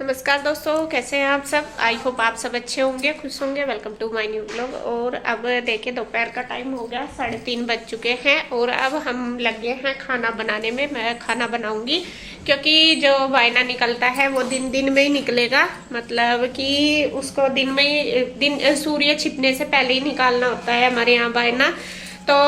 नमस्कार दोस्तों, कैसे हैं आप सब। आई होप आप सब अच्छे होंगे, खुश होंगे। Welcome to my new blog. और अब देखिए दोपहर का टाइम हो गया, 3:30 बज चुके हैं और अब हम लगे हैं खाना बनाने में। मैं खाना बनाऊंगी क्योंकि जो वायना निकलता है वो दिन दिन में ही निकलेगा, मतलब कि उसको दिन में ही सूर्य छिपने से पहले ही निकालना होता है हमारे यहाँ वायना। तो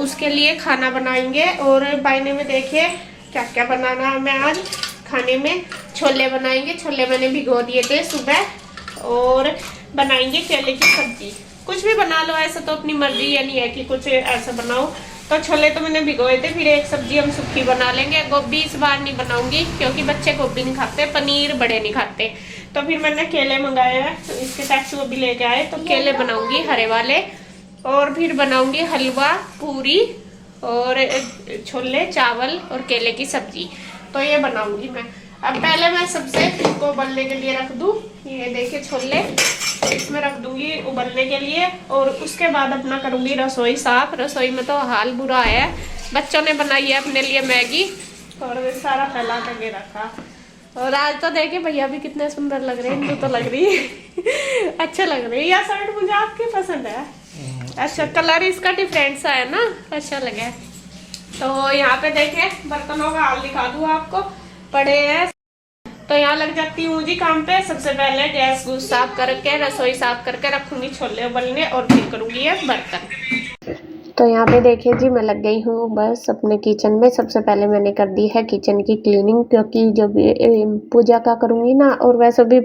उसके लिए खाना बनाएंगे और वायने में देखिए क्या क्या बनाना है। मैं आज खाने में छोले बनाएंगे। छोले मैंने भिगो दिए थे सुबह। और बनाएंगे केले की सब्जी। कुछ भी बना लो, ऐसा तो अपनी मर्जी ये नहीं है कि कुछ ऐसा बनाओ। तो छोले तो मैंने भिगोए थे, फिर एक सब्जी हम सूखी बना लेंगे। गोभी इस बार नहीं बनाऊंगी क्योंकि बच्चे गोभी नहीं खाते, पनीर बड़े नहीं खाते। तो फिर मैंने केले मंगाए हैं, तो इसके टैक्स वो भी लेके आए, तो केले बनाऊंगी हरे वाले। और फिर बनाऊंगी हलवा, पूरी और छोले, चावल और केले की सब्जी। तो ये बनाऊंगी मैं। अब पहले मैं सबसे इसको उबलने के लिए रख दूं। ये देखिए छोले इसमें रख दूंगी उबलने के लिए। और उसके बाद अपना करूंगी रसोई साफ। रसोई में तो हाल बुरा है, बच्चों ने बनाई है अपने लिए मैगी और सारा फैला करके रखा। और आज तो देखिए भैया भी कितने सुंदर लग रहे हैं, इनको तो लग रही है अच्छे लग रहे हैं। यह शर्ट मुझे आपकी पसंद है। अच्छा, कलर इसका डिफरेंट सा है ना, अच्छा लगा। तो यहाँ पे देखिए बर्तनों का हाल दिखा दूँ आपको, पड़े हैं। तो यहाँ लग जाती हूँ जी काम पे। सबसे पहले गैस गूस साफ करके, रसोई साफ करके रखूंगी छोले उबलने और फिर करूंगी ये बर्तन। तो यहाँ पे देखिए जी मैं लग गई हूँ बस अपने किचन में। सबसे पहले मैंने कर दी है किचन की क्लीनिंग, क्योंकि जब पूजा का करूँगी ना, और वैसे भी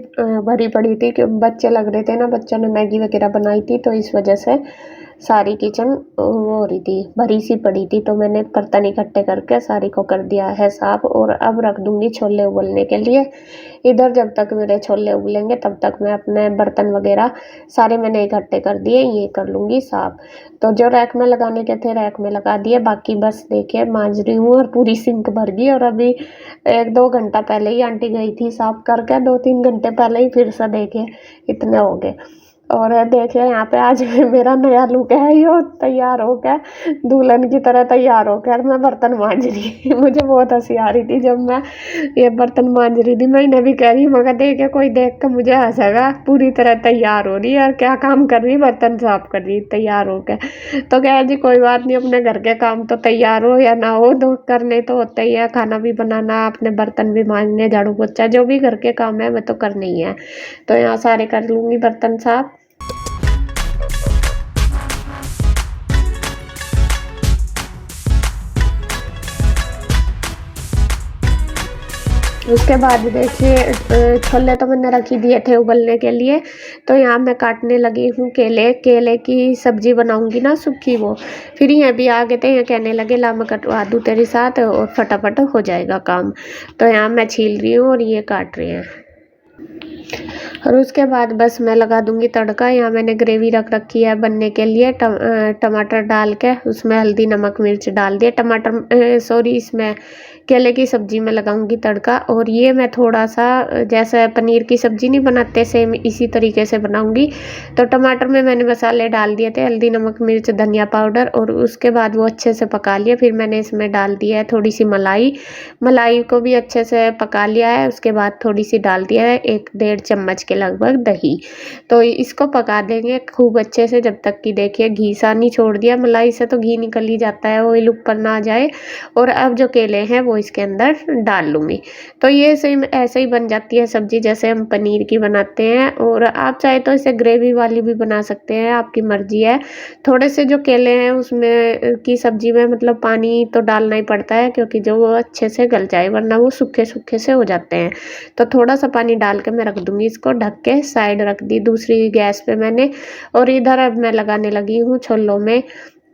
भरी पड़ी थी कि बच्चे लग रहे थे ना, बच्चों ने मैगी वगैरह बनाई थी, तो इस वजह से सारी किचन वो हो रही थी, भरी सी पड़ी थी। तो मैंने बर्तन इकट्ठे करके सारी को कर दिया है साफ। और अब रख दूंगी छोले उबलने के लिए इधर। जब तक मेरे छोले उबलेंगे तब तक मैं अपने बर्तन वगैरह सारे मैंने इकट्ठे कर दिए, ये कर लूँगी साफ। तो जो रैक में लगाने के थे रैक में लगा दिए, बाकी बस देखिए मांज रही हूँ और पूरी सिंक भर गई। और अभी 1-2 घंटा पहले ही आंटी गई थी साफ करके, 2-3 घंटे पहले ही फिर से देखिए इतने हो गए। और देखिए यहाँ पे आज मेरा नया लुक है, ये तैयार होकर दुल्हन की तरह तैयार होकर मैं बर्तन मांज रही मुझे बहुत हंसी आ रही थी जब मैं ये बर्तन मांज रही थी। मैं इन्हें भी कह रही, मगर देखे कोई देख कर मुझे हंसेगा, पूरी तरह तैयार हो रही है और क्या काम कर रही, बर्तन साफ कर रही तैयार होकर। तो कह जी कोई बात नहीं, अपने घर के काम तो तैयार हो या ना हो, तो करने तो होते ही है। खाना भी बनाना, अपने बर्तन भी मांजने, झाड़ू पोछा, जो भी घर के काम है मैं तो करने ही है। तो यहाँ सारे कर लूँगी बर्तन साफ। उसके बाद देखिए छोले तो मैंने रख ही दिए थे उबलने के लिए। तो यहाँ मैं काटने लगी हूँ केले। केले की सब्जी बनाऊंगी ना सूखी वो। फिर ये भी आ गए थे, ये कहने लगे ला मैं कटवा दूँ तेरे साथ और फटाफट हो जाएगा काम। तो यहाँ मैं छील रही हूँ और ये काट रहे हैं। और उसके बाद बस मैं लगा दूंगी तड़का। यहाँ मैंने ग्रेवी रख रखी है बनने के लिए। टमाटर डाल के उसमें हल्दी नमक मिर्च डाल दिए। टमाटर सॉरी, इसमें केले की सब्जी में लगाऊंगी तड़का। और ये मैं थोड़ा सा जैसे पनीर की सब्जी नहीं बनाते, सेम इसी तरीके से बनाऊंगी। तो टमाटर में मैंने मसाले डाल दिए थे, हल्दी नमक मिर्च धनिया पाउडर। और उसके बाद वो अच्छे से पका लिया। फिर मैंने इसमें डाल दिया है थोड़ी सी मलाई। मलाई को भी अच्छे से पका लिया है। उसके बाद थोड़ी सी डाल दिया है 1-1.5 चम्मच के लगभग दही। तो इसको पका देंगे खूब अच्छे से जब तक कि देखिए घी सा नहीं छोड़ दिया। मलाई से तो घी निकल ही जाता है, ऑयल ऊपर ना आ जाए। और अब जो केले हैं वो इसके अंदर डाल लूँगी। तो ये सेम ऐसे ही बन जाती है सब्जी जैसे हम पनीर की बनाते हैं। और आप चाहे तो इसे ग्रेवी वाली भी बना सकते हैं, आपकी मर्जी है। थोड़े से जो केले हैं उसमें की सब्जी में मतलब पानी तो डालना ही पड़ता है, क्योंकि जो वो अच्छे से गल जाए, वरना वो सूखे सूखे से हो जाते हैं। तो थोड़ा सा पानी डाल के मैं रख दूँगी इसको ढक के। साइड रख दी दूसरी गैस पे मैंने। और इधर अब मैं लगाने लगी हूँ छोलों में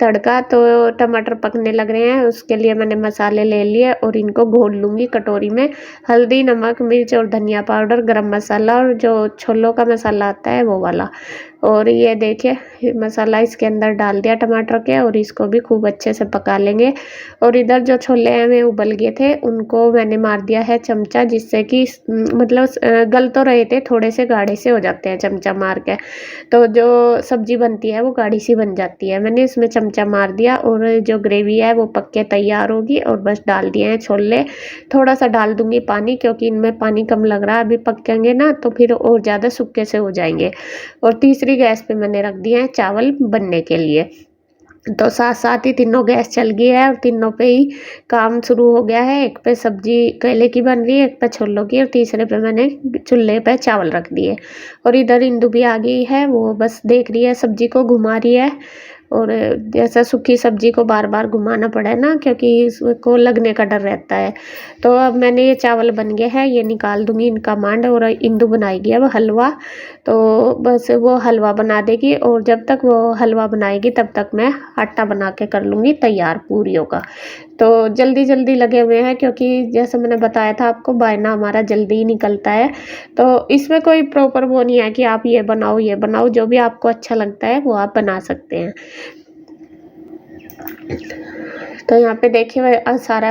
तड़का। तो टमाटर पकने लग रहे हैं, उसके लिए मैंने मसाले ले लिए और इनको घोल लूँगी कटोरी में। हल्दी नमक मिर्च और धनिया पाउडर, गरम मसाला और जो छोलों का मसाला आता है वो वाला। और ये देखिए मसाला इसके अंदर डाल दिया टमाटर के, और इसको भी खूब अच्छे से पका लेंगे। और इधर जो छोले हैं वे उबल गए थे, उनको मैंने मार दिया है चमचा, जिससे कि मतलब गल तो रहे थे, थोड़े से गाढ़े से हो जाते हैं चमचा मार के, तो जो सब्जी बनती है वो गाढ़ी सी बन जाती है। मैंने इसमें चमचा मार दिया और जो ग्रेवी है वो पक के तैयार होगी। और बस डाल दिए हैं छोले, थोड़ा सा डाल दूंगी पानी, क्योंकि इनमें पानी कम लग रहा है, अभी पकेंगे ना तो फिर और ज़्यादा सूखे से हो जाएंगे। और तीसरी गैस पे मैंने रख दिए हैं चावल बनने के लिए। तो साथ साथ ही तीनों गैस चल गई है और तीनों पे ही काम शुरू हो गया है। एक पे सब्जी केले की बन रही है, एक पे छोलों की, और तीसरे पे मैंने चूल्हे पे चावल रख दिए। और इधर इंदु भी आ गई है, वो बस देख रही है, सब्जी को घुमा रही है। और जैसा सूखी सब्जी को बार बार घुमाना पड़े ना, क्योंकि इसको लगने का डर रहता है। तो अब मैंने ये चावल बन गए हैं, ये निकाल दूंगी इनका मांड, और इंदु बनाएगी अब हलवा। तो बस वो हलवा बना देगी, और जब तक वो हलवा बनाएगी तब तक मैं आटा बना के कर लूँगी तैयार पूरियों का। तो जल्दी जल्दी लगे हुए हैं, क्योंकि जैसे मैंने बताया था आपको, बायना हमारा जल्दी ही निकलता है। तो इसमें कोई प्रॉपर वो नहीं है कि आप ये बनाओ, जो भी आपको अच्छा लगता है वो आप बना सकते हैं। तो यहाँ पे देखिए सारा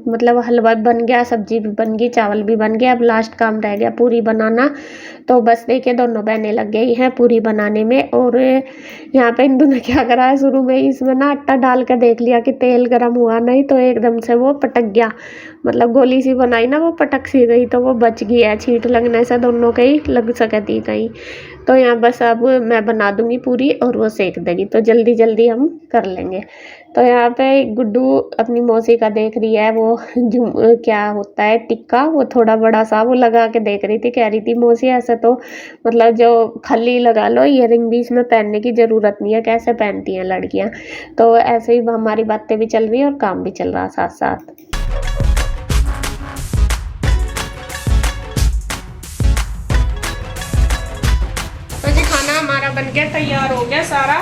मतलब हलवा बन गया, सब्जी भी बन गई, चावल भी बन गया। अब लास्ट काम रह गया पूरी बनाना। तो बस देखिए दोनों बहनें लग गई हैं पूरी बनाने में। और यहाँ पे इंदु ने क्या करा है, शुरू में इसमें ना आटा डाल कर देख लिया कि तेल गर्म हुआ नहीं, तो एकदम से वो पटक गया, मतलब गोली सी बनाई ना, वो पटक सी गई, तो वो बच गई है, छींट लगने से दोनों के ही लग सकती कहीं। तो यहाँ बस अब मैं बना दूंगी पूरी और वो सेक देगी, तो जल्दी जल्दी हम कर लेंगे। तो यहाँ पे गुड्डू अपनी मौसी का देख रही है, वो क्या होता है टिक्का, वो थोड़ा बड़ा सा वो लगा के देख रही थी, कह रही थी मौसी ऐसे तो मतलब जो खाली लगा लो, इयररिंग भी इसमें पहनने की ज़रूरत नहीं है, कैसे पहनती हैं लड़कियाँ। तो ऐसे ही हमारी बातें भी चल रही है और काम भी चल रहा साथ साथ। हमारा बन गया, तैयार हो गया सारा।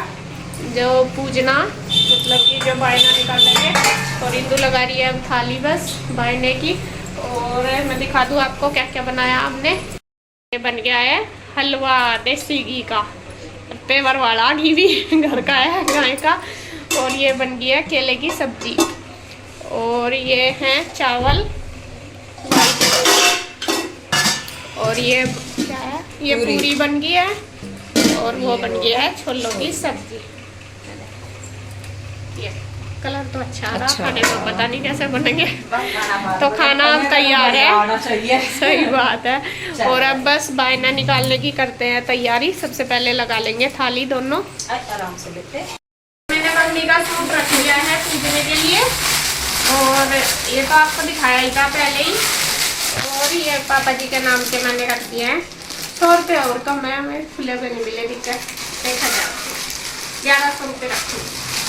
जो पूजना मतलब कि जो बायना निकालेंगे, और इंदु लगा रही है अब थाली बस बायने की। और मैं दिखा दूँ आपको क्या क्या बनाया हमने। ये बन गया है हलवा देसी घी का, पेवर वाला घी भी घर का है, गाय का। और ये बन गया है केले की सब्जी, और ये है चावल, और ये क्या है, ये पूरी बन गई है, और वो बन गया है छोलों की सब्जी। ये कलर तो अच्छा आ रहा, खाने में पता नहीं कैसे बनेंगे। तो खाना अब तैयार है, सही बात है। और अब बस बायना निकालने की करते हैं तैयारी। सबसे पहले लगा लेंगे थाली दोनों। आराम से लेते। मैंने मम्मी का सूट रख लिया है पूजने के लिए, और ये तो आपको दिखाया ही था पहले ही। और ये पापा जी के नाम के मैंने रख दिए हैं। 100 रुपये और कम है, हमें खुले हुए नहीं मिले, दिक्कत 1000 1100 रुपये रखूँ।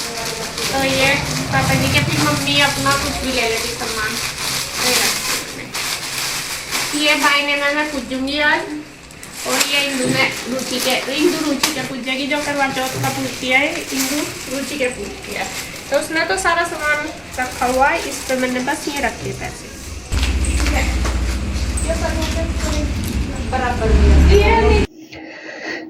तो ये पापा जी के, फिर मम्मी अपना कुछ भी ले लेगी सामान, ये बायने में मैं पूजूंगी आज। और ये इंदु रुचि के पूजेगी, जो करवा चौथ का पूछती है, इंदु रुचि के पूछती है। तो उसने तो सारा सामान रखा हुआ है, इस पर मैंने बस ये रख दिए पैसे।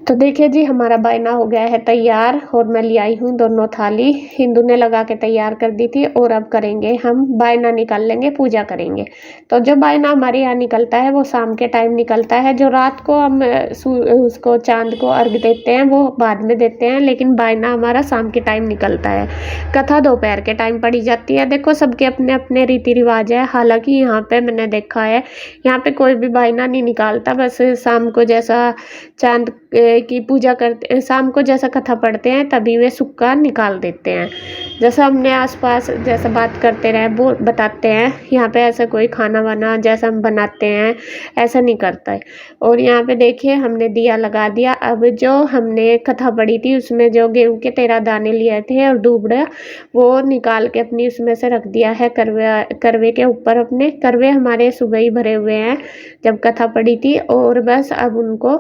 तो देखिए जी हमारा बायना हो गया है तैयार, और मैं ले आई हूँ दोनों थाली, हिंदू ने लगा के तैयार कर दी थी। और अब करेंगे हम बायना निकाल लेंगे, पूजा करेंगे। तो जो बायना हमारे यहाँ निकलता है वो शाम के टाइम निकलता है। जो रात को हम उसको चांद को अर्घ देते हैं वो बाद में देते हैं, लेकिन बायना हमारा शाम के टाइम निकलता है। कथा दोपहर के टाइम पढ़ी जाती है। देखो सबके अपने अपने रीति रिवाज है। हालांकि यहाँ पे मैंने देखा है, यहाँ पे कोई भी बायना नहीं निकालता, बस शाम को जैसा चांद की पूजा करते, शाम को जैसा कथा पढ़ते हैं तभी वे सुक्का निकाल देते हैं। जैसा हमने आसपास जैसा बात करते रहे वो बताते हैं, यहाँ पे ऐसा कोई खाना वाना जैसा हम बनाते हैं ऐसा नहीं करता है। और यहाँ पे देखिए हमने दिया लगा दिया। अब जो हमने कथा पढ़ी थी उसमें जो गेहूं के 13 दाने लिए थे और दूबड़ा, वो निकाल के अपनी उसमें से रख दिया है करवे के ऊपर। अपने करवे हमारे सुबह ही भरे हुए हैं जब कथा पढ़ी थी। और बस अब उनको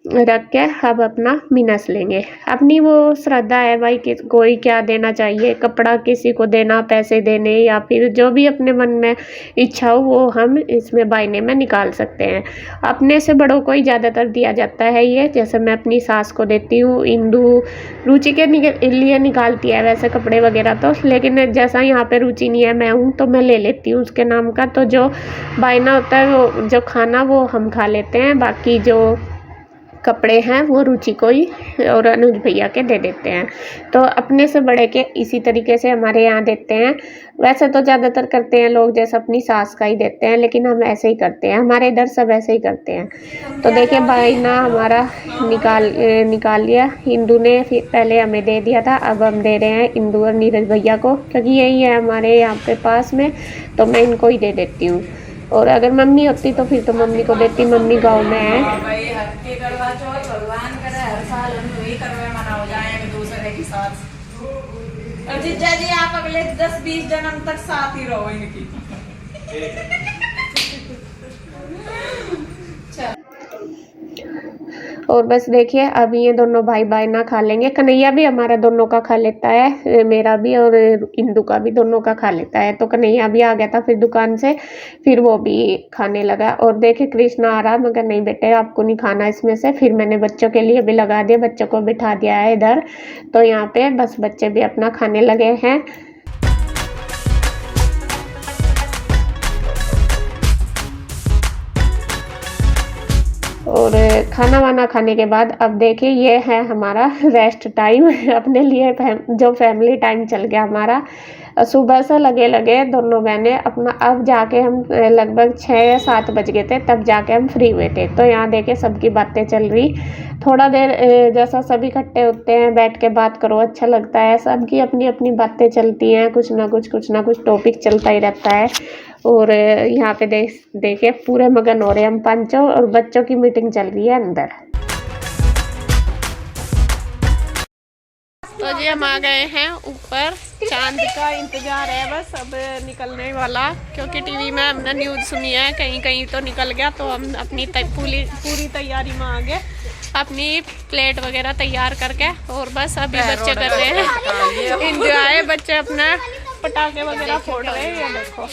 रख के अब अपना मिनस लेंगे। अपनी वो श्रद्धा है भाई कि कोई क्या देना चाहिए, कपड़ा किसी को देना, पैसे देने, या फिर जो भी अपने मन में इच्छा हो वो हम इसमें बायने में निकाल सकते हैं। अपने से बड़ों को ही ज़्यादातर दिया जाता है ये, जैसे मैं अपनी सास को देती हूँ। इंदु रुचि के लिए निकालती है वैसे कपड़े वगैरह तो, लेकिन जैसा यहाँ पे रुचि नहीं है, मैं हूँ तो मैं ले लेती हूँ उसके नाम का। तो जो बायना होता है वो जो खाना वो हम खा लेते हैं, बाकी जो कपड़े हैं वो रुचि को ही और अनुज भैया के दे देते हैं। तो अपने से बड़े के इसी तरीके से हमारे यहाँ देते हैं। वैसे तो ज़्यादातर करते हैं लोग जैसे अपनी सास का ही देते हैं, लेकिन हम ऐसे ही करते हैं, हमारे इधर सब ऐसे ही करते हैं। तो देखिए भाई ना हमारा निकाल लिया। इंदु ने फिर पहले हमें दे दिया था, अब हम दे रहे हैं इंदु और नीरज भैया को, क्योंकि यही है हमारे यहाँ पे पास में, तो मैं इनको ही दे देती हूँ। और अगर मम्मी होती तो फिर तो मम्मी को देती, मम्मी गाँव में है। भगवान करे हर साल हम वही करवे मनाओ जाए एक दूसरे के साथ। और जीजा जी आप अगले 10-20 जन्म तक साथ ही रहो इनकी। और बस देखिए अब ये दोनों भाई भाई ना खा लेंगे। कन्हैया भी हमारा दोनों का खा लेता है, मेरा भी और इंदु का भी, दोनों का खा लेता है। तो कन्हैया भी आ गया था फिर दुकान से, फिर वो भी खाने लगा। और देखिए कृष्णा आ रहा, मगर नहीं बेटे आपको नहीं खाना इसमें से। फिर मैंने बच्चों के लिए भी लगा दिया, बच्चों को बिठा दिया है इधर। तो यहाँ पे बस बच्चे भी अपना खाने लगे हैं। और खाना वाना खाने के बाद अब देखिए ये है हमारा रेस्ट टाइम अपने लिए जो फैमिली टाइम चल गया हमारा। सुबह से लगे दोनों बहनें अपना, अब जाके हम लगभग 6-7 बज गए थे, तब जाके हम फ्री हुए थे। तो यहाँ देखिए सबकी बातें चल रही, थोड़ा देर जैसा सभी इकट्ठे होते हैं बैठ के बात करो अच्छा लगता है। सबकी अपनी अपनी बातें चलती हैं, कुछ ना कुछ टॉपिक चलता ही रहता है। और यहाँ पे देखिए पूरे मगन हो रहे हैं हम पांचों, और बच्चों की मीटिंग चल रही है अंदर। तो जी हम आ गए हैं ऊपर, चांद का इंतजार है बस अब निकलने वाला, क्योंकि टीवी में हमने न्यूज़ सुनी है कहीं कहीं तो निकल गया। तो हम अपनी पूरी तैयारी में आ गए, अपनी प्लेट वगैरह तैयार करके। और बस अभी बच्चे कर रहे हैं इंजॉय, बच्चे अपना पटाखे वगैरह फोड़ रहे हैं। ये देखो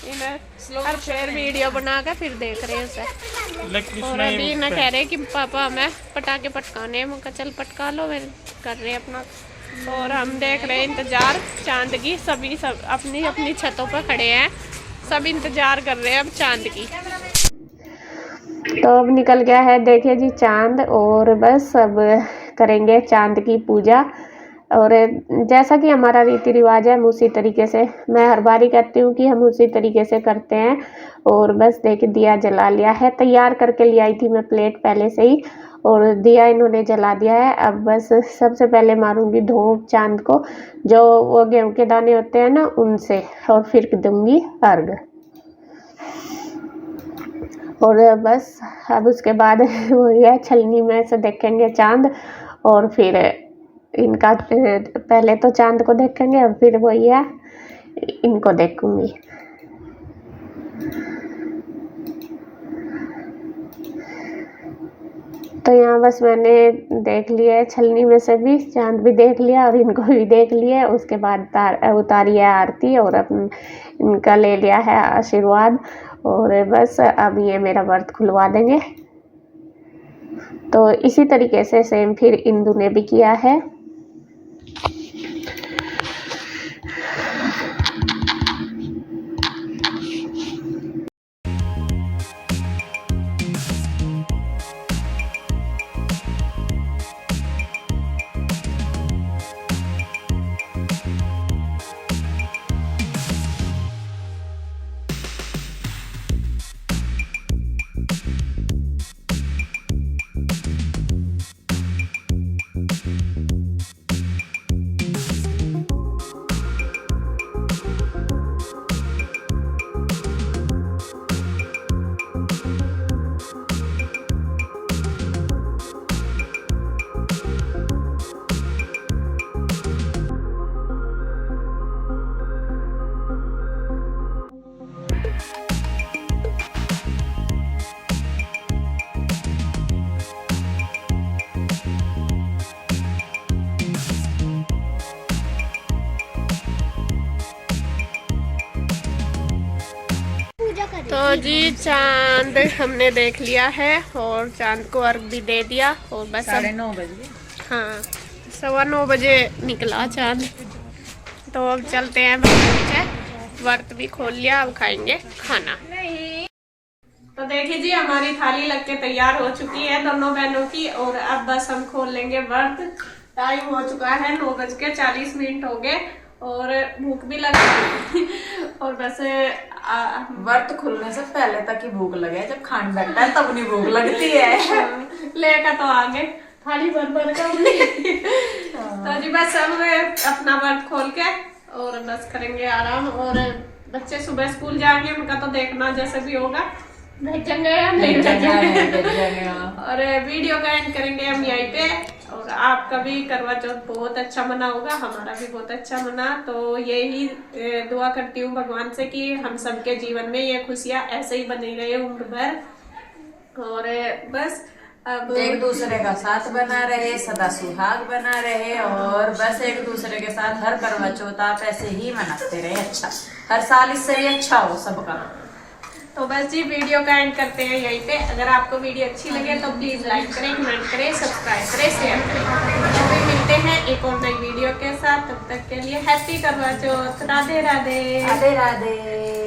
इन्हें हर शेर वीडियो बना के फिर देख रहे हैं उसे। और अभी इन्हें कह रहे हैं कि पापा हमें पटाखे पटकाने हैं, मुझे चल पटका लो, फिर कर रहे हैं अपना। और हम देख रहे हैं इंतजार चांद की, सभी सब अपनी अपनी छतों पर खड़े हैं, सब इंतजार कर रहे हैं अब चांद की। तो अब निकल गया है देखिए जी चांद, और बस अब करेंगे चांद की पूजा। और जैसा कि हमारा रीति रिवाज है हम उसी तरीके से, मैं हर बार ही कहती हूँ कि हम उसी तरीके से करते हैं। और बस देखिए दिया जला लिया है, तैयार करके ले आई थी मैं प्लेट पहले से ही, और दिया इन्होंने जला दिया है। अब बस सबसे पहले मारूंगी धूप चांद को, जो वो गेहूं के दाने होते हैं ना उनसे, और फिर दूंगी अर्घ। और बस अब उसके बाद वही है, छलनी में से देखेंगे चांद, और फिर इनका पहले तो चांद को देखेंगे और फिर वही है इनको देखूंगी। तो यहाँ बस मैंने देख लिया है, छलनी में से भी चांद भी देख लिया और इनको भी देख लिया। उसके बाद उतारी है आरती और इनका ले लिया है आशीर्वाद। और बस अब ये मेरा व्रत खुलवा देंगे। तो इसी तरीके से सेम फिर इंदु ने भी किया है। जी चांद हमने देख लिया है और चांद को अर्घ भी दे दिया और बस 9:30 बजे। हाँ 9:15 बजे निकला चांद। तो अब चलते हैं नीचे, व्रत भी खोल लिया, अब खाएंगे खाना। तो देखिए जी हमारी थाली लग के तैयार हो चुकी है दोनों बहनों की, और अब बस हम खोल लेंगे व्रत। टाइम हो चुका है 9:40 हो गए और भूख भी लग रही और बस व्रत खुलने से पहले तक ही भूख लगे, जब खाने बैठता है तब नहीं भूख लगती है। लेकर तो आगे थाली भर भर कर तो जी बस अब अपना व्रत खोल के और बस करेंगे आराम। और बच्चे सुबह स्कूल जाएंगे, उनका तो देखना जैसे भी होगा, भेजेंगे या नहीं भेजेंगे। और वीडियो का एंड करेंगे हम यहीं पे। और आपका भी करवा चौथ बहुत अच्छा मना होगा, हमारा भी बहुत अच्छा मना। तो यही दुआ करती हूँ भगवान से कि हम सबके जीवन में ये खुशियाँ ऐसे ही बनी रहे उम्र भर। और बस अब एक दूसरे का साथ बना रहे, सदा सुहाग बना रहे, और बस एक दूसरे के साथ हर करवा चौथ आप ऐसे ही मनाते रहे। अच्छा, हर साल इससे भी अच्छा हो सबका। तो बस जी वीडियो का एंड करते हैं यहीं पे। अगर आपको वीडियो अच्छी लगे तो प्लीज लाइक करें, कमेंट करें, सब्सक्राइब करें, शेयर करें। तो भी मिलते हैं एक और नई वीडियो के साथ, तब तक के लिए हैप्पी करवा चौथ। राधे राधे। राधे राधे।